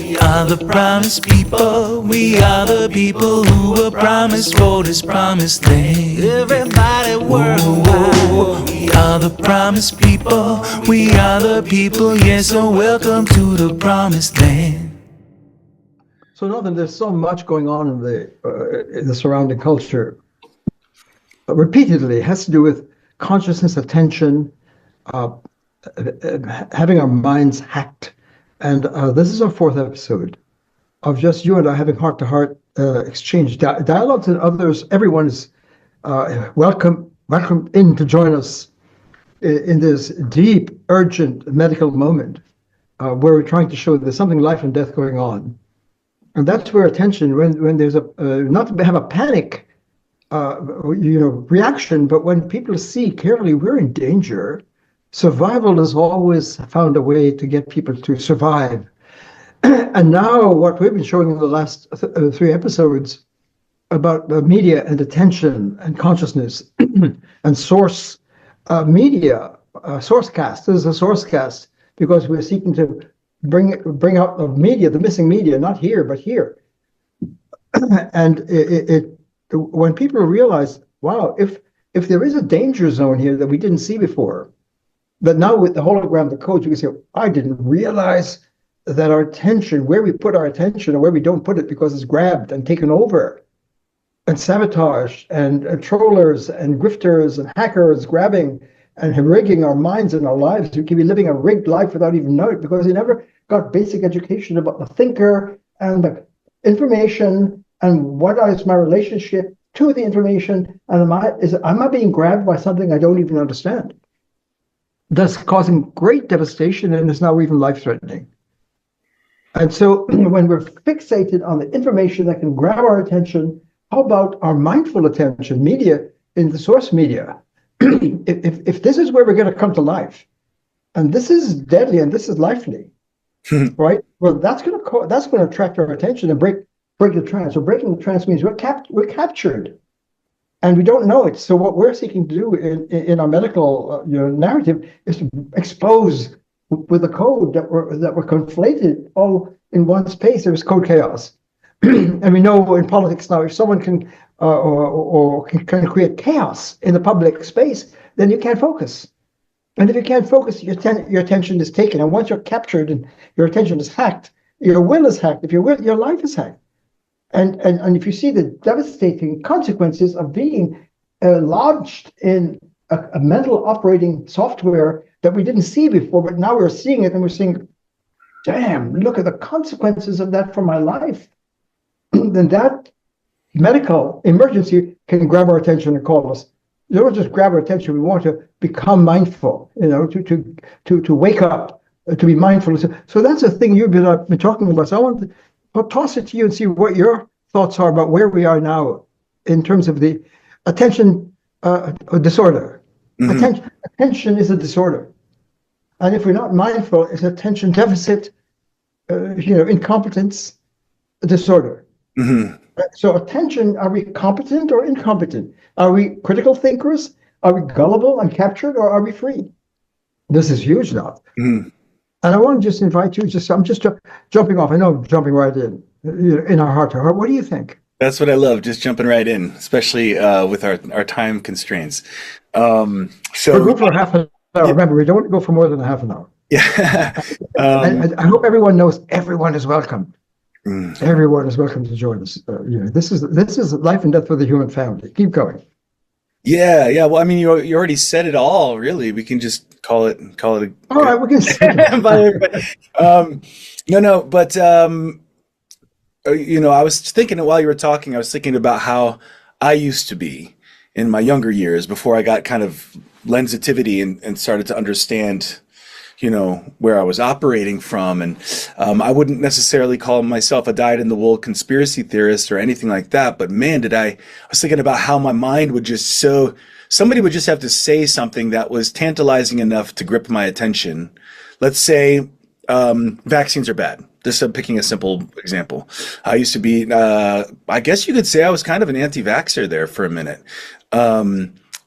We are the promised people. We are the people who were promised for this promised land. Everybody worldwide. We are the promised people. We are the people. Yes, so welcome to the promised land. So, Nathan, there's so much going on in the surrounding culture. Repeatedly, it has to do with consciousness, attention, having our minds hacked. And this is our fourth episode of just you and I having heart-to-heart exchange, dialogues, and others. Everyone is welcome in to join us in this deep, urgent medical moment where we're trying to show there's something life and death going on. And that's where attention, when there's not to have a panic, reaction, but when people see clearly we're in danger, survival has always found a way to get people to survive. And now what we've been showing in the last three episodes about the media and attention and consciousness and source media, SourceCast. This is a SourceCast because we're seeking to bring out the media, the missing media, not here, but here. And when people realize, wow, if there is a danger zone here that we didn't see before, that now with the hologram, the code, you can say, I didn't realize that our attention, where we put our attention or where we don't put it because it's grabbed and taken over and sabotaged and trollers and grifters and hackers grabbing and rigging our minds and our lives. We can be living a rigged life without even knowing it because we never got basic education about the thinker and the information and what is my relationship to the information, and am I being grabbed by something I don't even understand? That's causing great devastation and is now even life-threatening. And so when we're fixated on the information that can grab our attention, how about our mindful attention, media in the source media? If this is where we're going to come to life, and this is deadly and this is lively, right? Well, that's going to attract our attention and break the trance. So breaking the trance means we're captured, and we don't know it. So what we're seeking to do in our medical narrative is to expose with the code that were conflated all in one space. There was code chaos, and we know in politics now if someone can can create chaos in the public space, then you can't focus. And if you can't focus, your attention is taken. And once you're captured and your attention is hacked, your will is hacked. If your will, your life is hacked. And if you see the devastating consequences of being lodged in a mental operating software that we didn't see before, but now we're seeing it and we're saying, damn, look at the consequences of that for my life. Then that medical emergency can grab our attention and call us. You don't just grab our attention. We want to become mindful, to wake up, to be mindful. So that's a thing you've been talking about. So I want to toss it to you and see what your thoughts are about where we are now in terms of the attention disorder. Mm-hmm. Attention is a disorder. And if we're not mindful, it's attention deficit, incompetence disorder. Mm-hmm. So attention, are we competent or incompetent? Are we critical thinkers? Are we gullible and captured, or are we free? This is huge now. Mm-hmm. And I want to just invite you, I'm just jumping off. I know I'm jumping right in our heart to heart. What do you think? That's what I love, just jumping right in, especially with our time constraints. So we'll go for half an hour. Remember, we don't want to go for more than a half an hour. Yeah. I hope everyone knows everyone is welcome. Everyone is welcome to join us. This is life and death for the human family. Keep going. Yeah. Well, I mean, you already said it all. Really, we can just call it. All right, we can say it. But I was thinking while you were talking, I was thinking about how I used to be in my younger years before I got kind of lensitivity and started to understand where I was operating from. And I wouldn't necessarily call myself a dyed-in-the-wool conspiracy theorist or anything like that. But man, I was thinking about how my mind would somebody would just have to say something that was tantalizing enough to grip my attention. Let's say vaccines are bad. Just picking a simple example. I used to be, I guess you could say I was kind of an anti-vaxxer there for a minute.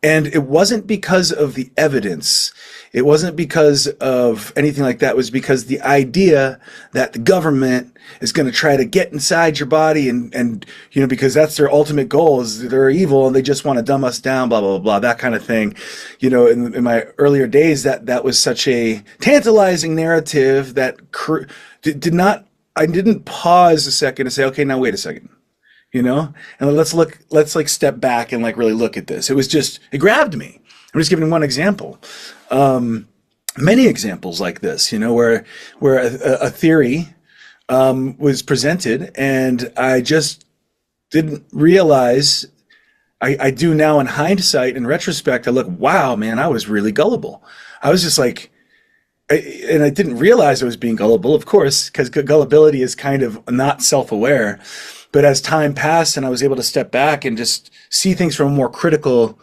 And it wasn't because of the evidence. It wasn't because of anything like that. It was because the idea that the government is going to try to get inside your body and because that's their ultimate goal, is they're evil and they just want to dumb us down, blah, blah, blah, that kind of thing. In my earlier days, that was such a tantalizing narrative that I didn't pause a second and say, okay, now wait a second. And let's like step back and like really look at this. It grabbed me. I'm just giving one example. Many examples like this, where a theory was presented and I just didn't realize. I do now in hindsight, in retrospect, I look, wow, man, I was really gullible. I was just like, and I didn't realize I was being gullible, of course, because gullibility is kind of not self-aware. But as time passed and I was able to step back and just see things from a more critical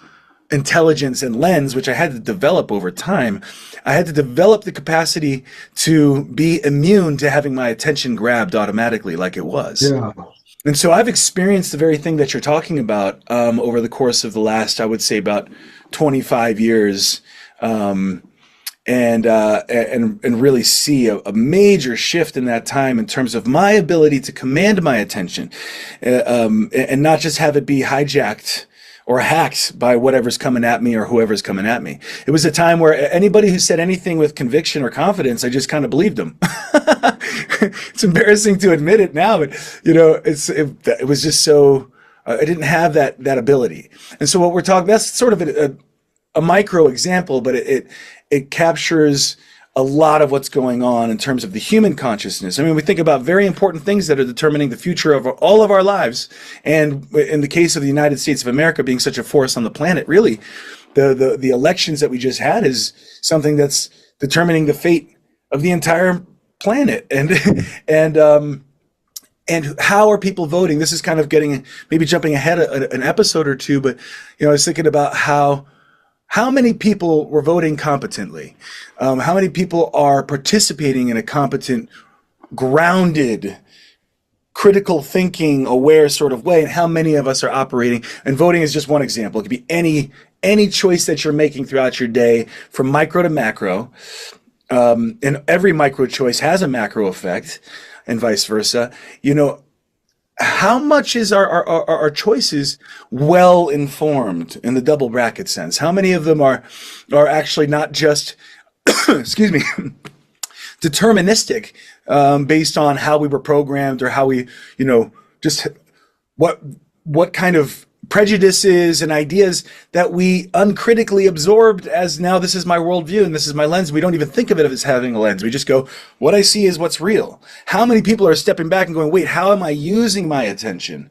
intelligence and lens, which I had to develop over time, I had to develop the capacity to be immune to having my attention grabbed automatically like it was. Yeah. And so I've experienced the very thing that you're talking about over the course of the last, I would say, about 25 years. And really see a major shift in that time in terms of my ability to command my attention, and not just have it be hijacked or hacked by whatever's coming at me or whoever's coming at me. It was a time where anybody who said anything with conviction or confidence, I just kind of believed them. It's embarrassing to admit it now, but it was just so I didn't have that ability. And so what we're talking, that's sort of a micro example, but it captures a lot of what's going on in terms of the human consciousness. I mean, we think about very important things that are determining the future of all of our lives. And in the case of the United States of America being such a force on the planet, really, the elections that we just had is something that's determining the fate of the entire planet. And how are people voting? This is kind of maybe jumping ahead an episode or two, but I was thinking about how many people were voting competently? How many people are participating in a competent, grounded, critical thinking, aware sort of way? And how many of us are operating? And voting is just one example. It could be any choice that you're making throughout your day, from micro to macro. And every micro choice has a macro effect, and vice versa. How much is our choices well informed in the double bracket sense? How many of them are actually not just, excuse me, deterministic, based on how we were programmed or how we, just what kind of prejudices and ideas that we uncritically absorbed as, now this is my worldview and this is my lens. We don't even think of it as having a lens. We just go, what I see is what's real. How many people are stepping back and going, wait, how am I using my attention?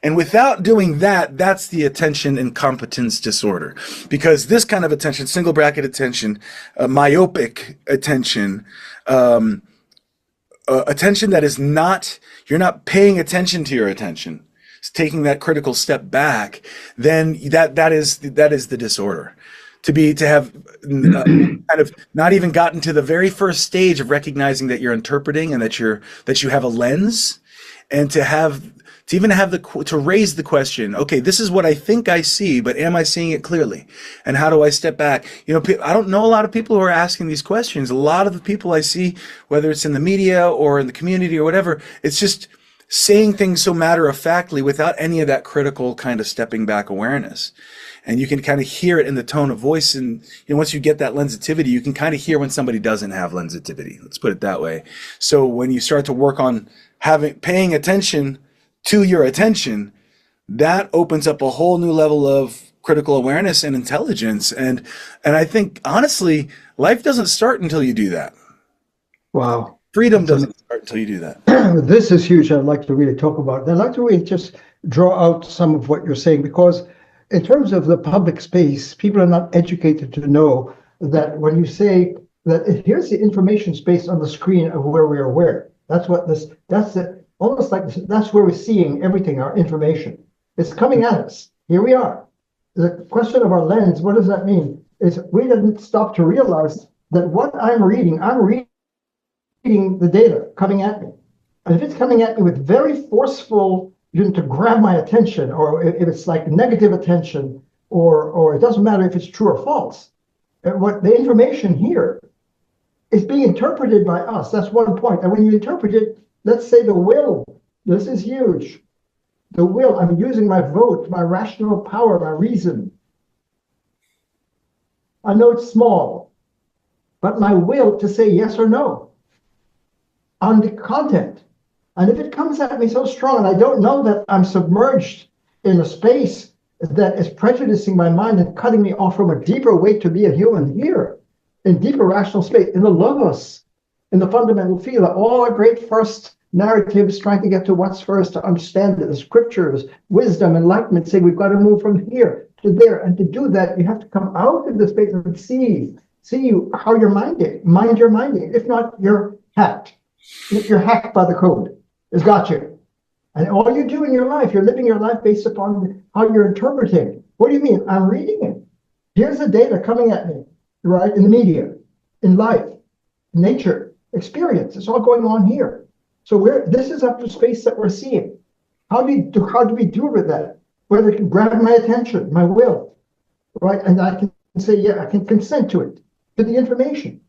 And without doing that, that's the attention incompetence disorder. Because this kind of attention, single bracket attention, myopic attention, attention that is not, you're not paying attention to your attention, taking that critical step back, then that is the disorder. To have kind of not even gotten to the very first stage of recognizing that you're interpreting and that you have a lens, and to raise the question, okay, this is what I think I see, but am I seeing it clearly? And how do I step back? I don't know a lot of people who are asking these questions. A lot of the people I see, whether it's in the media or in the community or whatever, it's just saying things so matter-of-factly without any of that critical kind of stepping back awareness. And you can kind of hear it in the tone of voice. And once you get that lensitivity, you can kind of hear when somebody doesn't have lensitivity. Let's put it that way. So when you start to work on paying attention to your attention, that opens up a whole new level of critical awareness and intelligence. And I think, honestly, life doesn't start until you do that. Wow. Freedom doesn't start until you do that. This is huge. I'd like to really talk about. I'd like to really just draw out some of what you're saying, because in terms of the public space, people are not educated to know that when you say that here's the information space on the screen of where we are aware. That's where we're seeing everything, our information. It's coming at us. Here we are. The question of our lens, what does that mean? Is we didn't stop to realize that what I'm reading the data coming at me. And if it's coming at me with very forceful, to grab my attention, or if it's like negative attention, or it doesn't matter if it's true or false. What the information here is being interpreted by us. That's one point. And when you interpret it, let's say the will, this is huge. The will, I'm using my vote, my rational power, my reason. I know it's small, but my will to say yes or no on the content. And if it comes at me so strong and I don't know that I'm submerged in a space that is prejudicing my mind and cutting me off from a deeper way to be a human here, in deeper rational space, in the logos, in the fundamental field, all our great first narratives trying to get to what's first, to understand it, the scriptures, wisdom, enlightenment, say we've got to move from here to there. And to do that, you have to come out of the space and see how you're minding. Mind your minding. If not, you're hacked. If you're hacked by the code, it's got you. And all you do in your life, you're living your life based upon how you're interpreting. What do you mean? I'm reading it. Here's the data coming at me, right? In the media, in life, nature, experience. It's all going on here. So this is up to space that we're seeing. How do we do with that? Whether it can grab my attention, my will, right? And I can say, yeah, I can consent to it, to the information.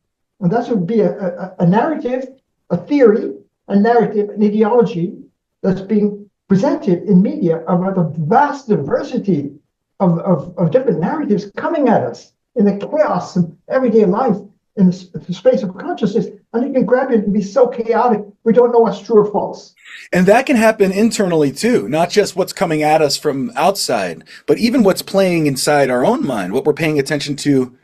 And that would be a narrative, a theory, a narrative, an ideology that's being presented in media about a vast diversity of different narratives coming at us in the chaos of everyday life, in the space of consciousness. And it can grab it and be so chaotic, we don't know what's true or false. And that can happen internally too, not just what's coming at us from outside, but even what's playing inside our own mind, what we're paying attention to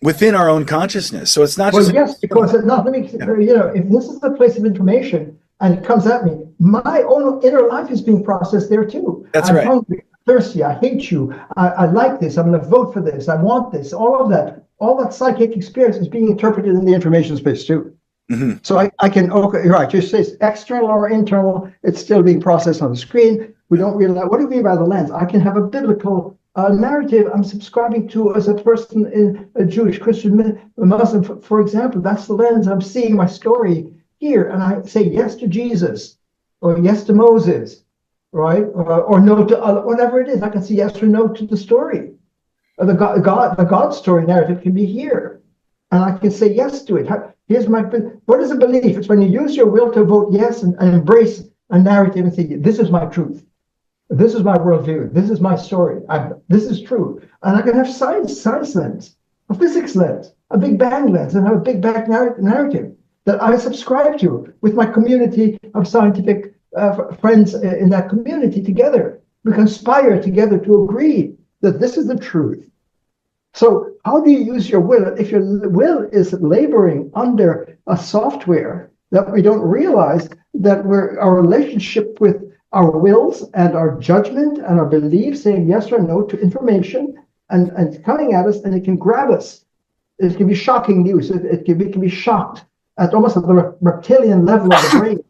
within our own consciousness. So it's not just... Yes, because let me, if this is the place of information and it comes at me, my own inner life is being processed there too. That's I'm right. hungry, thirsty, I hate you, I like this, I'm going to vote for this, I want this, all that psychic experience is being interpreted in the information space too. Mm-hmm. So I can, okay, you're right, you say it's external or internal, it's still being processed on the screen. We don't realize, what do we mean by the lens? I can have a biblical narrative I'm subscribing to as a person in a Jewish, Christian, Muslim, for example. That's the lens I'm seeing my story here. And I say yes to Jesus, or yes to Moses, right? Or no to whatever it is. I can say yes or no to the story. The God story narrative can be here. And I can say yes to it. Here's what is a belief? It's when you use your will to vote yes and embrace a narrative and say, this is my truth. This is my worldview. This is my story. This is true. And I can have science lens, a physics lens, a Big Bang lens, and have a Big Bang narrative that I subscribe to with my community of scientific friends in that community together. We conspire together to agree that this is the truth. So how do you use your will? If your will is laboring under a software that we don't realize that our relationship with our wills and our judgment and our beliefs, saying yes or no to information and coming at us, and it can grab us. It can be shocking news. It can be shocked at almost at the reptilian level of the brain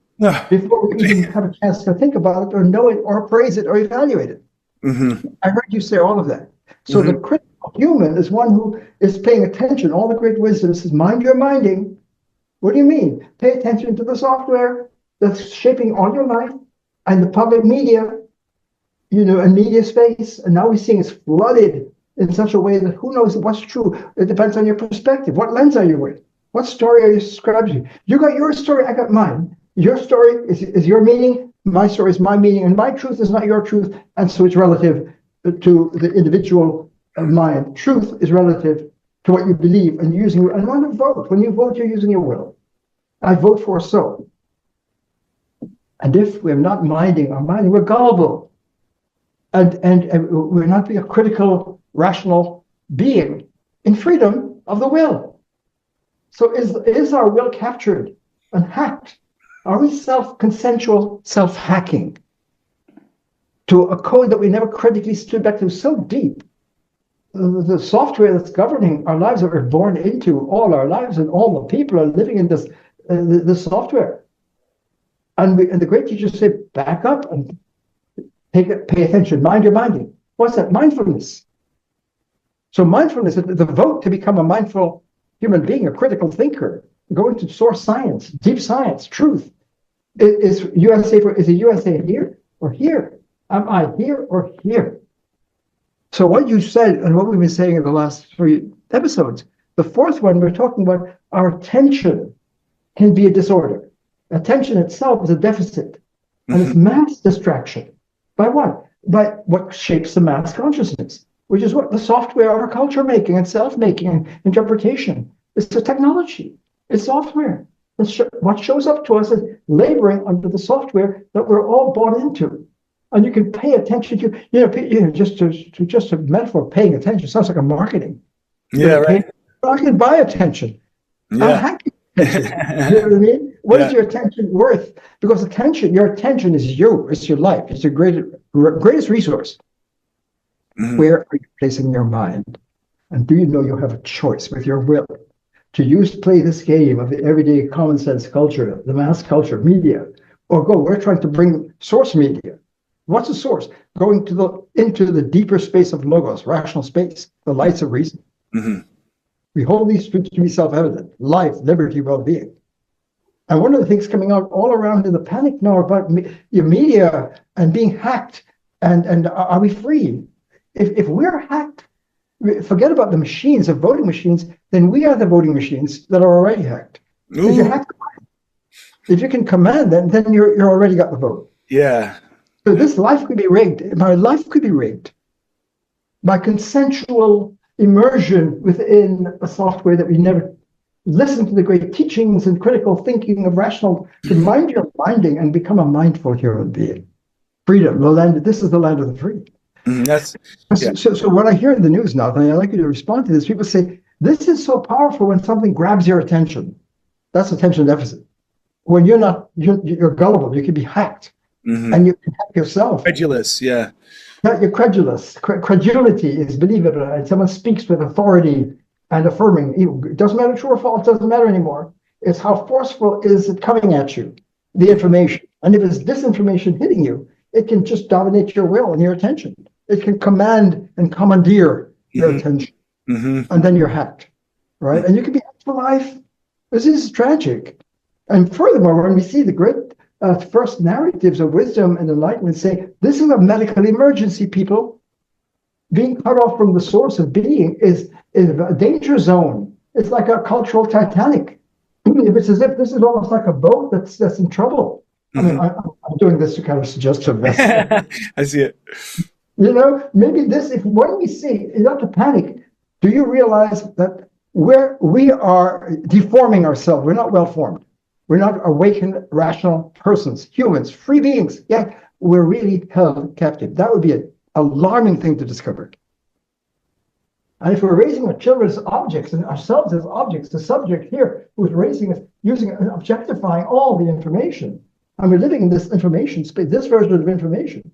before we even have a chance to think about it or know it or praise it or evaluate it. Mm-hmm. I heard you say all of that. So the critical human is one who is paying attention. All the great wisdom says, mind your minding. What do you mean? Pay attention to the software that's shaping all your life. And the public media, and media space, and now we're seeing it's flooded in such a way that who knows what's true. It depends on your perspective. What lens are you with? What story are you subscribing to? You got your story, I got mine. Your story is your meaning, my story is my meaning, and my truth is not your truth, and so it's relative to the individual mind. Truth is relative to what you believe, and using. And when you vote, you're using your will. I vote for so. And if we're not minding our mind, we're gullible. And we're not being a critical, rational being in freedom of the will. So is our will captured and hacked? Are we consensual self-hacking to a code that we never critically stood back to so deep? The software that's governing our lives that we're born into all our lives, and all the people are living in this software. And the great teachers say, back up and pay attention, mind your minding. What's that? Mindfulness. So mindfulness, the vote to become a mindful human being, a critical thinker, go into source science, deep science, truth. Is a USA here or here? Am I here or here? So what you said and what we've been saying in the last 3 episodes, the fourth one, we're talking about our attention can be a disorder. Attention itself is a deficit, and it's mass distraction. By what? By what shapes the mass consciousness, which is what the software of our culture making and self-making and interpretation. It's the technology. It's software. What shows up to us is laboring under the software that we're all bought into. And you can pay attention to, just a metaphor, paying attention sounds like a marketing. Yeah, right. I can buy attention. Yeah. I'm hacking attention. You know what I mean? What is your attention worth? Because your attention is you. It's your life. It's your greatest resource. Where are you placing your mind? And do you know you have a choice with your will to play this game of the everyday common sense culture, the mass culture, media, or we're trying to bring source media. What's a source? Going into the deeper space of logos, rational space, the lights of reason. We hold these truths to be self-evident: life, liberty, well-being. And one of the things coming out all around in the panic now about your media and being hacked, and are we free? If we're hacked, forget about the machines, the voting machines, then we are the voting machines that are already hacked. If you hack, if you can command them, then you're already got the vote. Yeah. So this life could be rigged. My life could be rigged by consensual immersion within a software that we never listen to the great teachings and critical thinking of rational, to mind your minding and become a mindful human being. Freedom, the land. This is the land of the free. So what I hear in the news now, and I'd like you to respond to this, people say, this is so powerful when something grabs your attention. That's attention deficit. When you're gullible, you can be hacked. And you can hack yourself. Credulous, yeah. You're credulous. Credulity is, believe it or not, someone speaks with authority and affirming. It doesn't matter true or false, it doesn't matter anymore. It's how forceful is it coming at you, the information. And if it's disinformation hitting you, it can just dominate your will and your attention. It can command and commandeer your attention. And then you're hacked, right? And you can be hacked for life. This is tragic. And furthermore, when we see the great first narratives of wisdom and enlightenment say, this is a medical emergency, people. Being cut off from the source of being is a danger zone. It's like a cultural Titanic. It's as if this is almost like a boat that's in trouble. I mean, I'm doing this to kind of suggest to invest. I see it. Maybe when we see, not to panic, do you realize that we are deforming ourselves? We're not well formed. We're not awakened, rational persons, humans, free beings, yet we're really held captive. That would be an alarming thing to discover. And if we're raising our children as objects and ourselves as objects, the subject here who's raising us, using and objectifying all the information, and we're living in this information space, this version of information.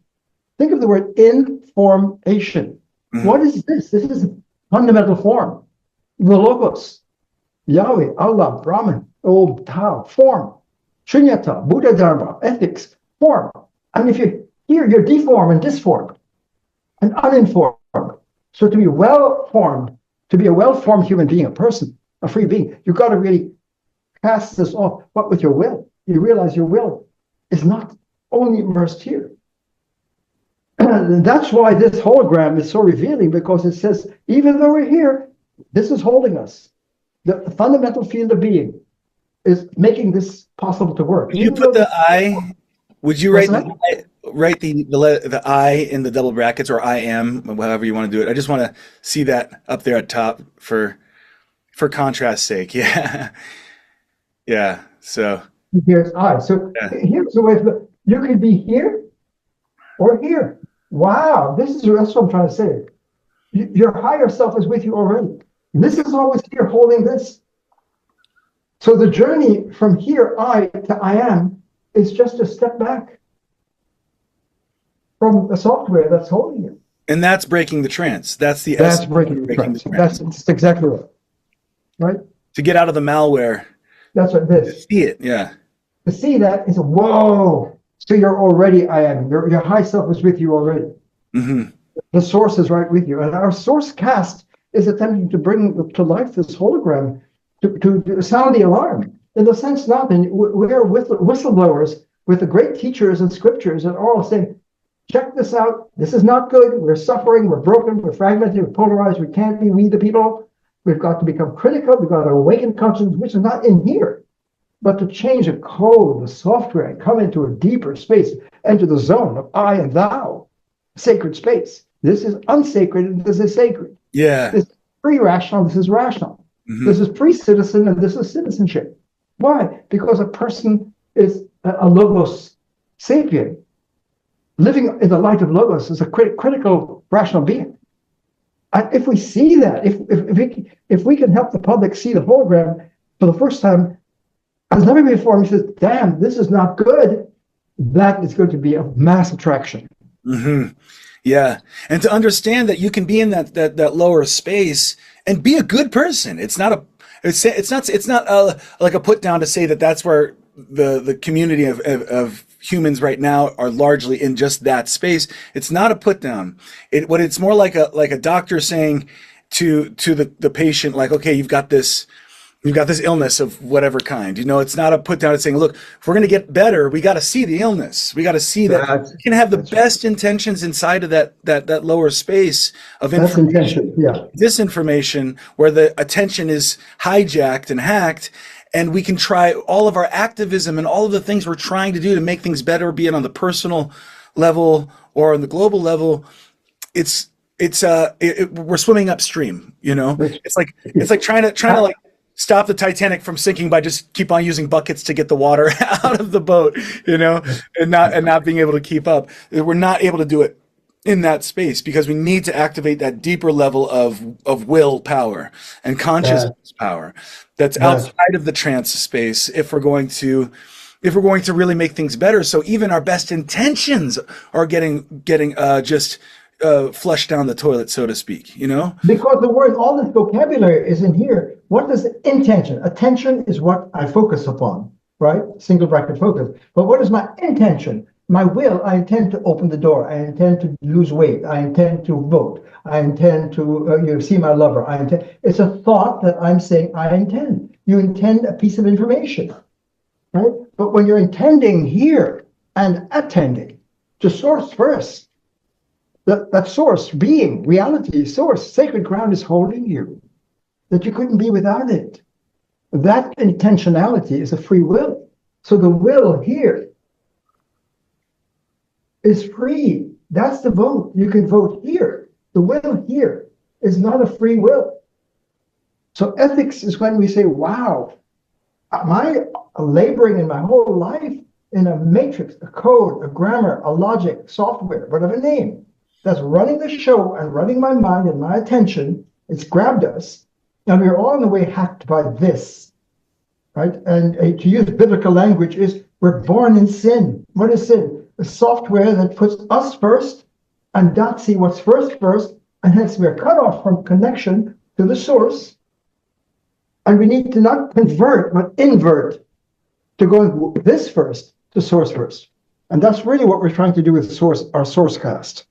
Think of the word information. What is this? This is fundamental form. The logos, Yahweh, Allah, Brahman, Om, Tao, form, Shunyata, Buddha Dharma, ethics, form. And if you're deformed and disformed and uninformed. So to be well-formed, to be a well-formed human being, a person, a free being, you've got to really cast this off. What with your will? You realize your will is not only immersed here. And that's why this hologram is so revealing, because it says, even though we're here, this is holding us. The fundamental field of being is making this possible to work. Would you put the I? Would you write the I in the double brackets, or I am, however you want to do it? I just want to see that up there at top for contrast's sake. Yeah, yeah. So here's I. So here's the way you could be here or here. Wow, that's what I'm trying to say. Your higher self is with you already. This is always here holding this. So the journey from here, I, to I am, is just a step back from the software that's holding you. And that's breaking the trance. That's the essence. That's breaking the trance. That's exactly right. To get out of the malware. That's what this. To see it, yeah. To see that is whoa. So you're already I am. Your high self is with you already. The source is right with you. And our SourceCast is attempting to bring to life this hologram to sound the alarm. In the sense now, then we're with whistleblowers, with the great teachers and scriptures that are all saying, check this out. This is not good. We're suffering. We're broken. We're fragmented. We're polarized. We can't be we the people. We've got to become critical. We've got to awaken consciousness, which is not in here. But to change the code, the software, and come into a deeper space, enter the zone of I and thou, sacred space. This is unsacred and this is sacred. Yeah. This is pre-rational, this is rational. This is pre-citizen and this is citizenship. Why? Because a person is a logos sapient. Living in the light of logos is a critical rational being. And if we see that, if we can help the public see the hologram for the first time, as never before, he says, damn, this is not good. That is going to be a mass attraction. Yeah. And to understand that you can be in that lower space and be a good person. It's not like a put down to say that that's where the community of humans right now are largely in just that space. It's not a put down. It's more like a doctor saying to the patient, like, okay, you've got this illness of whatever kind. It's not a put down. It's saying, look, if we're going to get better, we got to see the illness. We got to see that you can have the best intentions inside of that lower space of information, disinformation, where the attention is hijacked and hacked. And we can try all of our activism and all of the things we're trying to do to make things better, be it on the personal level or on the global level. We're swimming upstream. It's like trying to like stop the Titanic from sinking by just keep on using buckets to get the water out of the boat, and not being able to keep up. We're not able to do it in that space because we need to activate that deeper level of will power and consciousness power that's outside of the trance space if we're going to really make things better. So even our best intentions are getting just flushed down the toilet, so to speak, Because the word, all this vocabulary is in here. What is intention? Attention is what I focus upon, right? Single bracket focus. But what is my intention? My will, I intend to open the door. I intend to lose weight. I intend to vote. I intend to see my lover. It's a thought that I'm saying I intend. You intend a piece of information, right? But when you're intending here and attending to source first, that source, being, reality, source, sacred ground is holding you, that you couldn't be without it. That intentionality is a free will. So the will here is free. That's the vote. You can vote here. The will here is not a free will. So ethics is when we say, wow, am I laboring in my whole life in a matrix, a code, a grammar, a logic, software, whatever name, that's running the show and running my mind and my attention. It's grabbed us, and we're all in a way hacked by this, right? And to use biblical language is we're born in sin. What is sin? A software that puts us first and not see what's first, and hence we're cut off from connection to the source. And we need to not convert, but invert to go this first to source first. And that's really what we're trying to do with our SourceCast.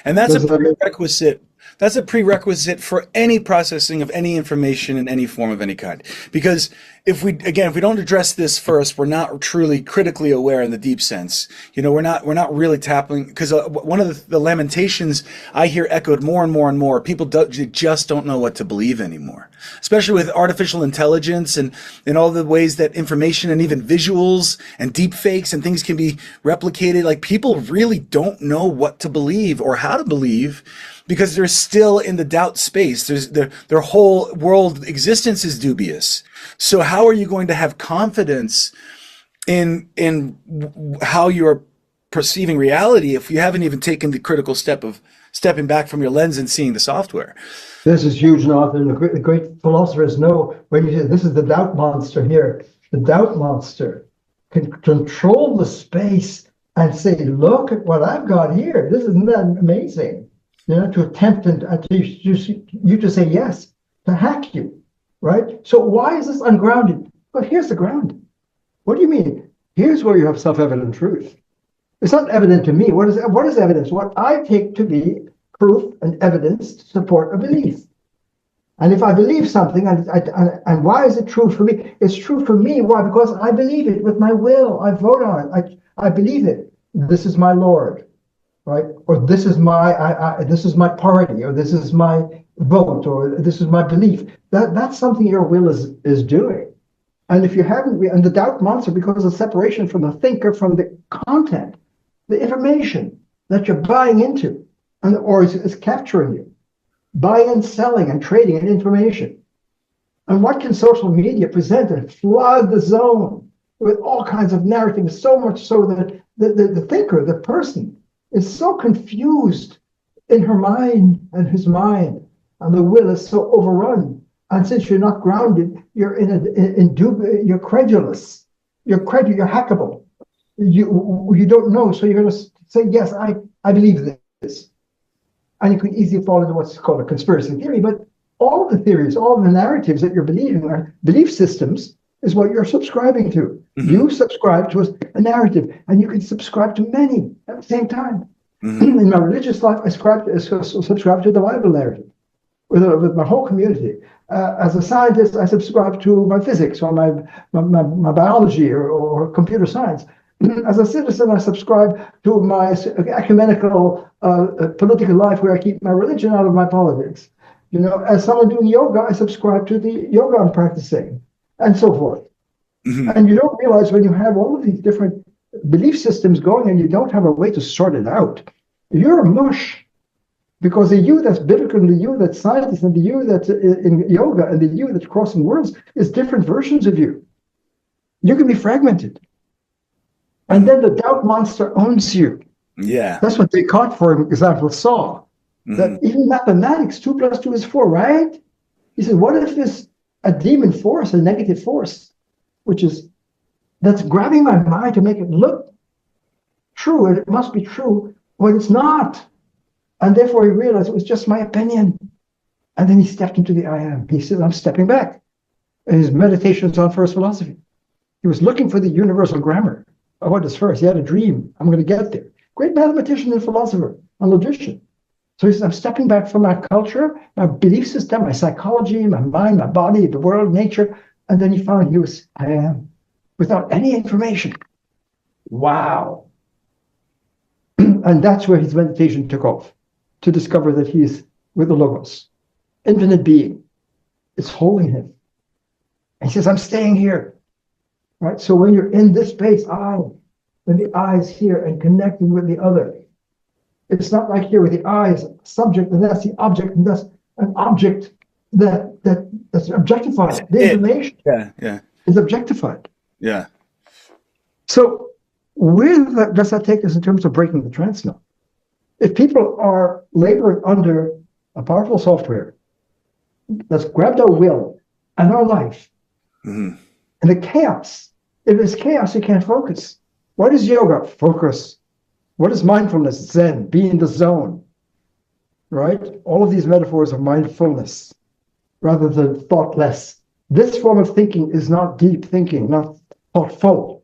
And that's a prerequisite. That's a prerequisite for any processing of any information in any form of any kind. Because if we don't address this first, we're not truly critically aware in the deep sense. We're not really tapping, because one of the lamentations I hear echoed more and more and more, people just don't know what to believe anymore, especially with artificial intelligence and all the ways that information and even visuals and deep fakes and things can be replicated. Like, people really don't know what to believe or how to believe, because they're still in the doubt space. Their whole world existence is dubious. So how are you going to have confidence in how you're perceiving reality if you haven't even taken the critical step of stepping back from your lens and seeing the software? This is huge, Nathan. The great philosophers know when you say this is the doubt monster here. The doubt monster can control the space and say, look at what I've got here. Isn't that amazing? To attempt and you to say yes, to hack you, right? So why is this ungrounded? But here's the ground. What do you mean? Here's where you have self-evident truth. It's not evident to me. What is evidence? What I take to be proof and evidence to support a belief. And if I believe something, and why is it true for me? It's true for me. Why? Because I believe it with my will. I vote on it. I believe it. This is my Lord. right? Or this is this is my party, or this is my vote, or this is my belief. That's something your will is doing. And if you haven't, and the doubt monster, because of separation from the thinker, from the content, the information that you're buying into, or is capturing you, buying and selling and trading and information. And what can social media present and flood the zone with all kinds of narratives, so much so that the thinker, the person, is so confused in her mind and his mind, and the will is so overrun. And since you're not grounded, you're you're credulous, you're hackable. You don't know, so you're going to say, yes, I believe this. And you can easily fall into what's called a conspiracy theory. But all of the theories, all of the narratives that you're believing are belief systems, is what you're subscribing to. Mm-hmm. You subscribe to a narrative, and you can subscribe to many at the same time. Mm-hmm. In my religious life, I subscribe to the Bible narrative with my whole community. As a scientist, I subscribe to my physics or my biology or computer science. As a citizen, I subscribe to my ecumenical political life, where I keep my religion out of my politics. You know, as someone doing yoga, I subscribe to the yoga I'm practicing, and so forth. Mm-hmm. And you don't realize when you have all of these different belief systems going and you don't have a way to sort it out, you're a mush. Because the you that's biblical and the you that's scientist and the you that's in yoga and the you that's crossing worlds is different versions of you. You can be fragmented. And then the doubt monster owns you. Yeah. That's what Descartes, for example, saw. Mm-hmm. That even mathematics, 2 + 2 is 4, right? He said, what if there's a demon force, a negative force, that's grabbing my mind to make it look true, and it must be true, when it's not. And therefore he realized it was just my opinion. And then he stepped into the I am. He said, I'm stepping back. And his meditations on first philosophy. He was looking for the universal grammar of what is first. He had a dream. I'm going to get there. Great mathematician and philosopher and logician. So he said, I'm stepping back from my culture, my belief system, my psychology, my mind, my body, the world, nature. And then he found he was I am, without any information. Wow. And that's where his meditation took off, to discover that he is with the Logos, infinite being. It's holding him. And he says, I'm staying here. Right? So when you're in this space, when the I is here and connecting with the other, it's not like here with the I is subject, and that's the object, and that's an object that's objectified. The information is objectified. Yeah. So where does that take us in terms of breaking the trance now? If people are laboring under a powerful software that's grabbed our will and our life, mm-hmm. and the chaos, if it's chaos, you can't focus. What is yoga? Focus. What is mindfulness? Zen, be in the zone, right? All of these metaphors of mindfulness rather than thoughtless. This form of thinking is not deep thinking, not thoughtful.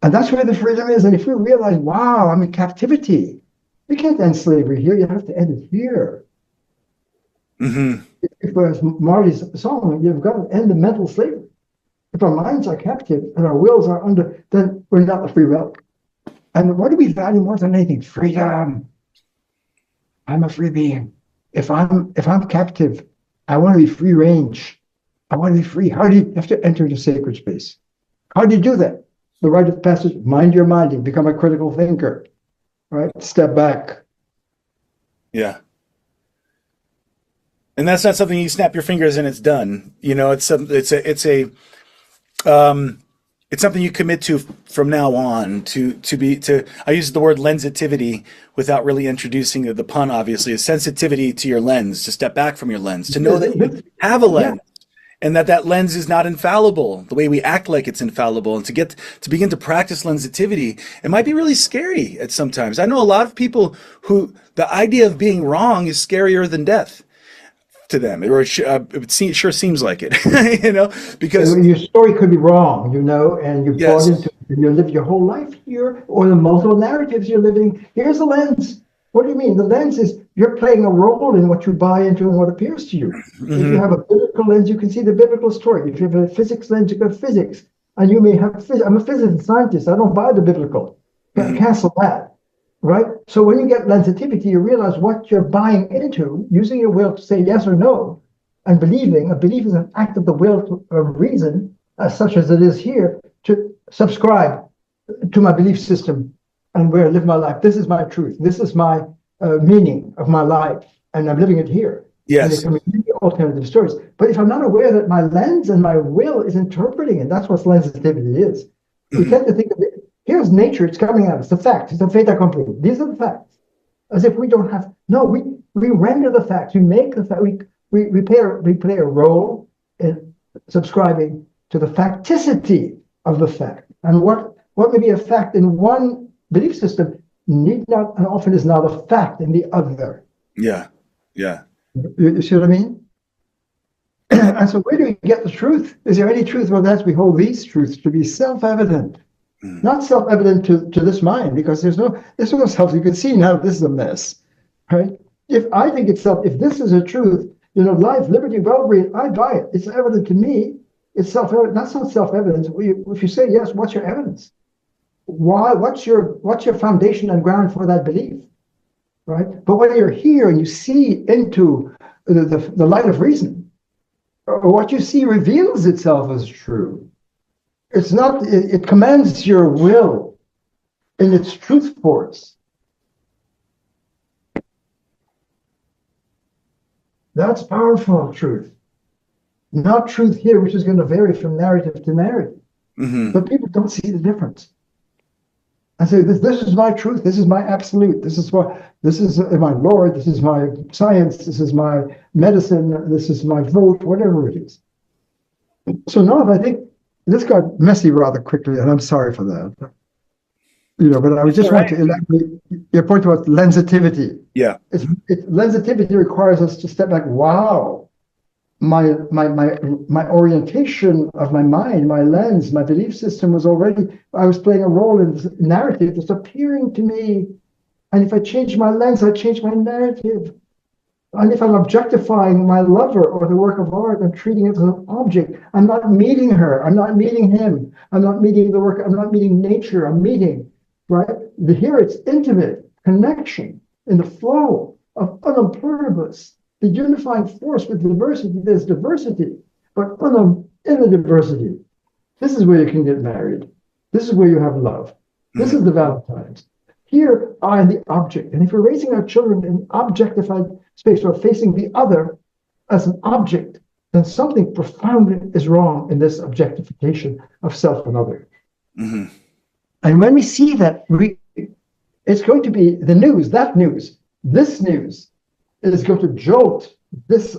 And that's where the freedom is. And if we realize, wow, I'm in captivity, you can't end slavery here. You have to end it here. Mm-hmm. If as Marty's song, you've got to end the mental slavery. If our minds are captive and our wills are under, then we're not a free will. And what do we value more than anything? Freedom. I'm a free being. If I'm captive, I want to be free range. I want to be free. How do you have to enter the sacred space? How do you do that? The rite of passage, mind your minding, become a critical thinker, right? Step back. Yeah. And that's not something you snap your fingers and it's done. You know, it's something you commit to from now on to I use the word lensitivity without really introducing the pun, obviously, a sensitivity to your lens, to step back from your lens, to know that you have a lens. Yeah. And that lens is not infallible, the way we act like it's infallible. And to begin to practice lensitivity, it might be really scary at sometimes. I know a lot of people who the idea of being wrong is scarier than death to them, or it sure seems like it, you know, because your story could be wrong, you know, and you bought into it, and you live your whole life here, or the multiple narratives you're living. Here's the lens. What do you mean? The lens is you're playing a role in what you buy into and what appears to you. Mm-hmm. If you have a biblical lens, you can see the biblical story. If you have a physics lens, you got physics. And you may have I'm a physicist, scientist. I don't buy the biblical. Mm-hmm. Cancel that. right? So when you get lensitivity, you realize what you're buying into, using your will to say yes or no, and believing. A belief is an act of the will of reason, as such as it is here, to subscribe to my belief system and where I live my life. This is my truth. This is my meaning of my life, and I'm living it here. And there Yes. can be many alternative stories. But if I'm not aware that my lens and my will is interpreting it, that's what sensitivity is. We tend to think of it, here's nature, it's coming at us, the facts, it's a fait accompli. These are the facts. As if we don't have, no, we render the facts, we make the fact, we play a role in subscribing to the facticity of the fact. And what may be a fact in one belief system need not and often is not a fact in the other. Yeah. Yeah. You see what I mean? And so where do we get the truth? Is there any truth? Well, that's we hold these truths to be self-evident. Not self-evident to this mind, because there's no self. You can see now this is a mess, right? If I think it's self, if this is a truth, life, liberty, well-being, I buy it. It's evident to me. It's self-evident. That's not self-evident. If you say yes, what's your evidence? Why? What's your foundation and ground for that belief, right? But when you're here and you see into the light of reason, what you see reveals itself as true. It's not, it commands your will in its truth force. That's powerful truth. Not truth here, which is going to vary from narrative to narrative. But people don't see the difference. I say, this is my truth, this is my absolute, this is my Lord, this is my science, this is my medicine, this is my vote, whatever it is. So now I think this got messy rather quickly, and I'm sorry for that. But I would just want to elaborate your point about lensitivity. Yeah. Lensitivity requires us to step back. Wow, my orientation of my mind, my lens, my belief system was already, I was playing a role in this narrative that's appearing to me. And if I change my lens, I change my narrative. And if I'm objectifying my lover or the work of art, I'm treating it as an object. I'm not meeting her. I'm not meeting him. I'm not meeting the work. I'm not meeting nature. I'm meeting, right? Here it's intimate connection in the flow of unum pluribus, the unifying force with diversity. There's diversity, but unum in the diversity. This is where you can get married. This is where you have love. This is the Valentine's. Here I am the object. And if we're raising our children in objectified space or facing the other as an object, then something profound is wrong in this objectification of self and other. And when we see that, it's going to be the news, this news is going to jolt this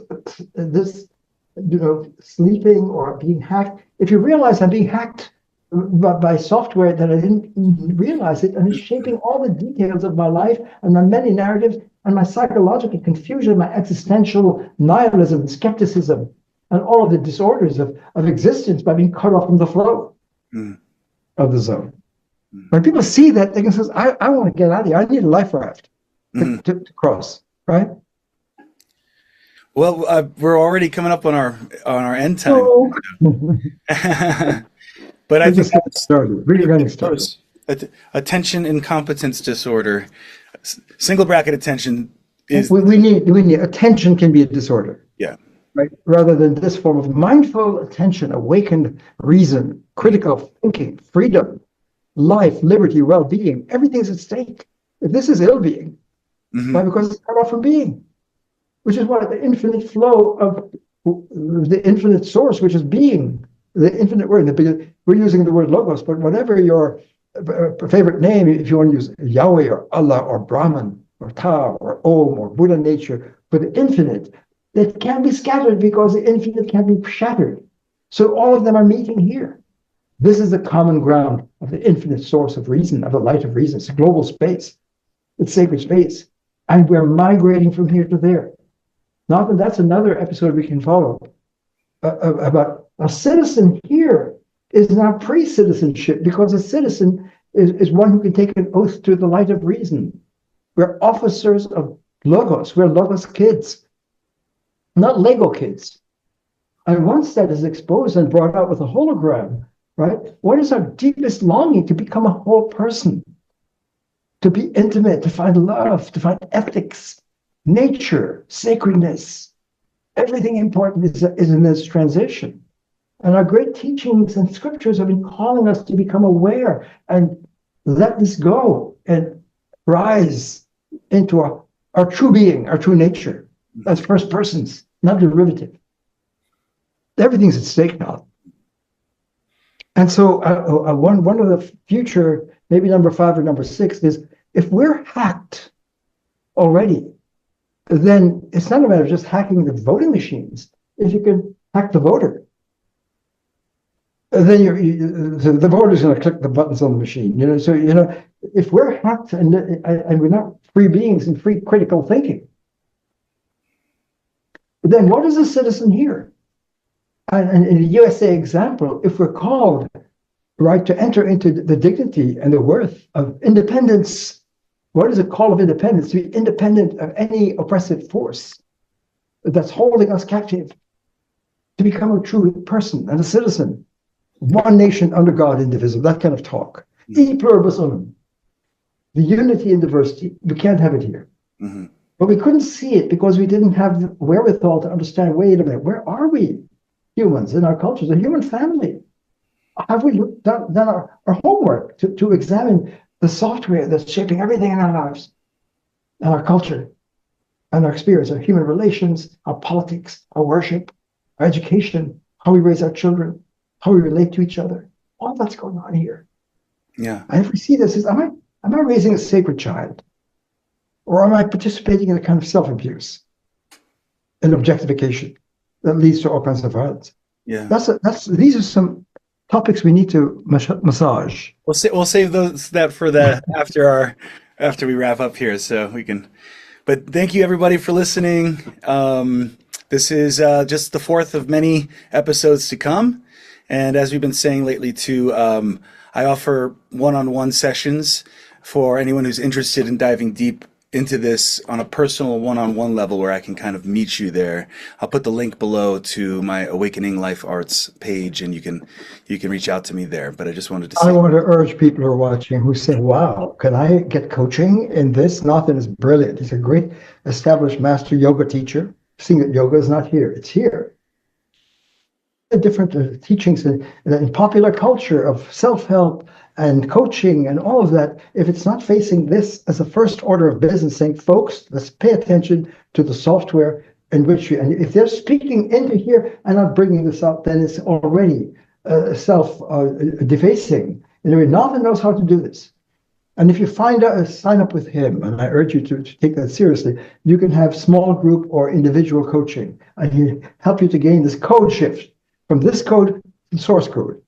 sleeping or being hacked. If you realize I'm being hacked by software that I didn't realize it, and it's shaping all the details of my life and my many narratives and my psychological confusion, my existential nihilism and skepticism, and all of the disorders of existence by being cut off from the flow of the zone. When people see that, they can say, I want to get out of here. I need a life raft to cross, right? Well, we're already coming up on our end time. Oh. But I think getting started. Really getting started. Attention incompetence disorder, single bracket attention is. We need attention can be a disorder. Yeah. Right. Rather than this form of mindful attention, awakened reason, critical thinking, freedom, life, liberty, well-being, everything's at stake. If this is ill-being, why? Because it's cut off from being, which is why the infinite flow of the infinite source, which is being, the infinite word. We're using the word logos, but whatever your favorite name, if you want to use Yahweh or Allah or Brahman or Ta or Om or Buddha nature, but the infinite, that can be scattered because the infinite can be shattered. So all of them are meeting here. This is the common ground of the infinite source of reason, of the light of reason. It's a global space. It's sacred space. And we're migrating from here to there. Not that that's another episode we can follow about a citizen here is not pre-citizenship, because a citizen is one who can take an oath to the light of reason. We're officers of Logos. We're Logos kids, not Lego kids. And once that is exposed and brought out with a hologram, right? What is our deepest longing? To become a whole person, to be intimate, to find love, to find ethics, nature, sacredness. Everything important is in this transition. And our great teachings and scriptures have been calling us to become aware and let this go and rise into our true being, our true nature, as first persons, not derivative. Everything's at stake now. And so one of the future, maybe number 5 or number 6, is if we're hacked already, then it's not a matter of just hacking the voting machines. If you can hack the voter, then the voter's going to click the buttons on the machine. So if we're hacked and we're not free beings and free critical thinking, then what is a citizen here? And in the USA example, if we're called, right, to enter into the dignity and the worth of independence, what is a call of independence? To be independent of any oppressive force that's holding us captive, to become a true person and a citizen, one nation under God, indivisible, that kind of talk. E pluribus unum, the unity and diversity, we can't have it here. Mm-hmm. But we couldn't see it because we didn't have the wherewithal to understand, wait a minute, where are we? Humans in our cultures, a human family. Have we done our homework to examine the software that's shaping everything in our lives, and our culture, and our experience, our human relations, our politics, our worship, our education, how we raise our children, how we relate to each other? All that's going on here. Yeah. And if we see this, am I raising a sacred child? Or am I participating in a kind of self-abuse and objectification that leads to all kinds of violence? Yeah. These are some topics we need to massage. We'll save that for after we wrap up here, so we can. But thank you everybody for listening. This is just the 4th of many episodes to come, and as we've been saying lately too, I offer one-on-one sessions for anyone who's interested in diving deep into this on a personal one-on-one level where I can kind of meet you there. I'll put the link below to my Awakening Life Arts page, and you can reach out to me there. But I just wanted to say, I want to urge people who are watching who say, wow, can I get coaching in this? Nathan is brilliant. He's a great established master yoga teacher. Seeing that yoga is not here, it's here. The different teachings in popular culture of self-help and coaching and all of that, if it's not facing this as a first order of business, saying, folks, let's pay attention to the software in which and if they're speaking into here and not bringing this up, then it's already self-defacing. Nathan knows how to do this. And if you sign up with him, and I urge you to take that seriously, you can have small group or individual coaching, and he help you to gain this code shift from this code to source code.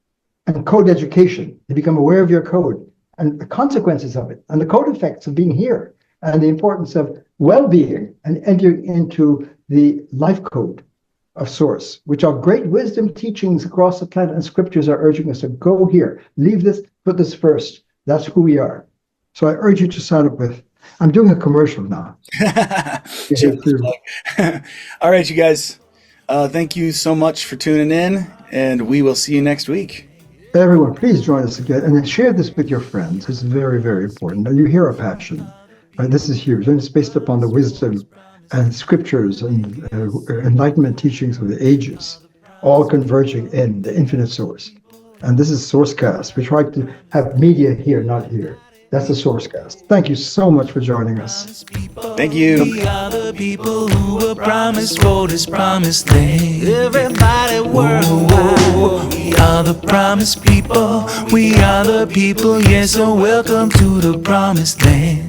And code education, to become aware of your code and the consequences of it and the code effects of being here and the importance of well-being and entering into the life code of Source, which are great wisdom teachings across the planet, and scriptures are urging us to go here, leave this, put this first. That's who we are. So I urge you to sign up with. I'm doing a commercial now. All right, you guys. Thank you so much for tuning in, and we will see you next week. Everyone, please join us again and share this with your friends. It's very, very important. Now, you hear our passion. Right? This is huge. And it's based upon the wisdom and scriptures and enlightenment teachings of the ages, all converging in the infinite source. And this is SourceCast. We try to have media here, not here. That's the SourceCast. Thank you so much for joining us. Thank you. We are the people who were promised for this promised land. Everybody worldwide. We are the promised people. We are the people, yes, so welcome to the promised land.